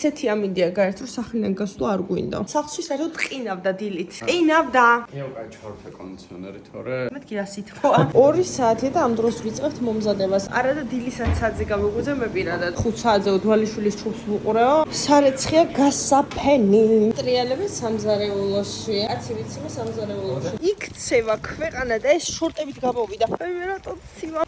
ისეთი ამინდია გაერთ, რომ სახლიდან გასვლა არ გვინდა. სახლში საერთოდ ყინავდა დილით. ყინავდა. ეუკა ჩავრთე კონდიციონერი თორე. მეთქი რა სიტყვა. 2 საათია და ამ დროს ვიწყებთ მომზადებას. არა და დილის 10 საათზე გამოგვიძე მე პირადად. 5 საათზე თვალიშვილის ჩუბს ვუყურეო. სარეცხია გასაფენი. ტრიალები სამზარეულოში. კაცი ვიცი მე სამზარეულოში. იქცევა ქვეყანა და ეს შორტებით გამოვიდა. მე რატო ცივა?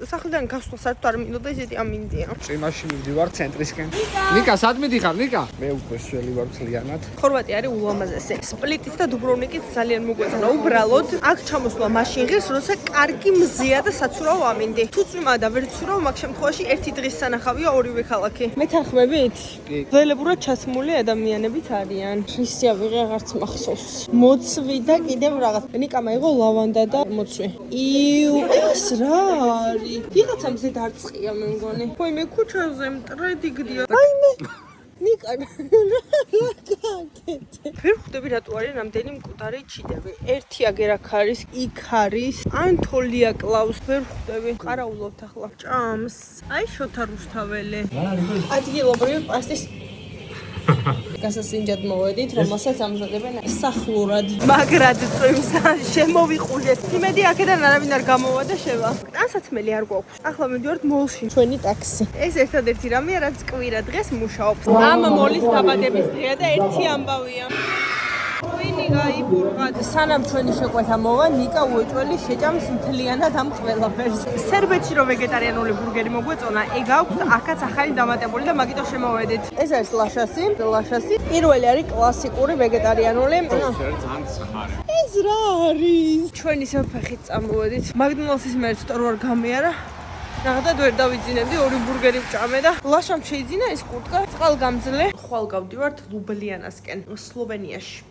სახლიდან გასვლა საერთოდ არ მინდოდა ისეთი ამინდია. წინაში მივდივარ ცენტრისკენ. ნიკა, სად მიდიხარ, ნიკა? მე უკვე შველი ვარ ძალიანად. ხორვატია არის ულამაზესი. სპლიტიც და დუბროვნიკიც ძალიან მოგვეწონა. უბრალოდ აქ ჩამოსვლა მაშინ ღირს, როცა კარგი მზეა და საცურაო ამინდი. თუ წვიმა და ვერ ცურავ, მაგ შემთხვევაში ერთი დღის სანახავია ორივე ქალაქი. მეთანხმებით? ველებურად ჩასმული ადამიანებიც არიან. ისია ვიღარც მახსოვს. მოწვი და კიდევ რაღაც. ნიკა მაიღო ლავანდა და მოწვი. იუ, ეს რა არის? ვიღაცამ ზე დარწყია მე მგონი. ვაიმე, ქუჩაზე მტრედი გდია. ვაიმე. ნიკა რა გაკეთე? ვერ ხვდები რატო არის რამდენი მკვდარი ჩიდები. ერთი აგერ აქ არის, იქ არის. ანტოლია კლავს, ვერ ხვდები. ყარაულობთ ახლა. ჭამს. აი შოთა რუსთაველი. ადგილობრივი პასტის გასასინჯად მოვედით, რომელსაც ამზადებენ სახლურად. მაგრად წვიმს შემოვიყულეთ. იმედი აქედან არავინ არ გამოვა და შევა. ტანსაცმელი არ გვაქვს. ახლა მივდივართ მოლში. ჩვენი ტაქსი. ეს ერთადერთი რამეა, რაც კვირა დღეს მუშაობს. ამ მოლის დაბადების დღეა და ერთი ამბავია. ვინი გაიბურღად? სანამ ჩვენი შეკვეთა მოვა, ნიკა უეჭველი შეჭამს მთლიანად ამ ყველაფერს. სერბეთში რო ვეგეტარიანული ბურგერი მოგვეწონა, ეგ აქვს აქაც ახალი დამატებული და მაგითო შემოვედით. ეს არის ლაშასი. პირველი არის კლასიკური ვეგეტარიანული. ძალიან ცხარე. ეს რა არის? ჩვენი საფეხით წამოვედით. მაგდონალდსის მე სტორ არ გამიარა. ნახეთ ვერ დავიძინებდი, 2 ბურგერი ვჭამე და ლაშამ შეიძინა ეს კურტკა. წყალგამძლე. ხვალ გავდივართ ლუბლიანასკენ, სლოვენიაში.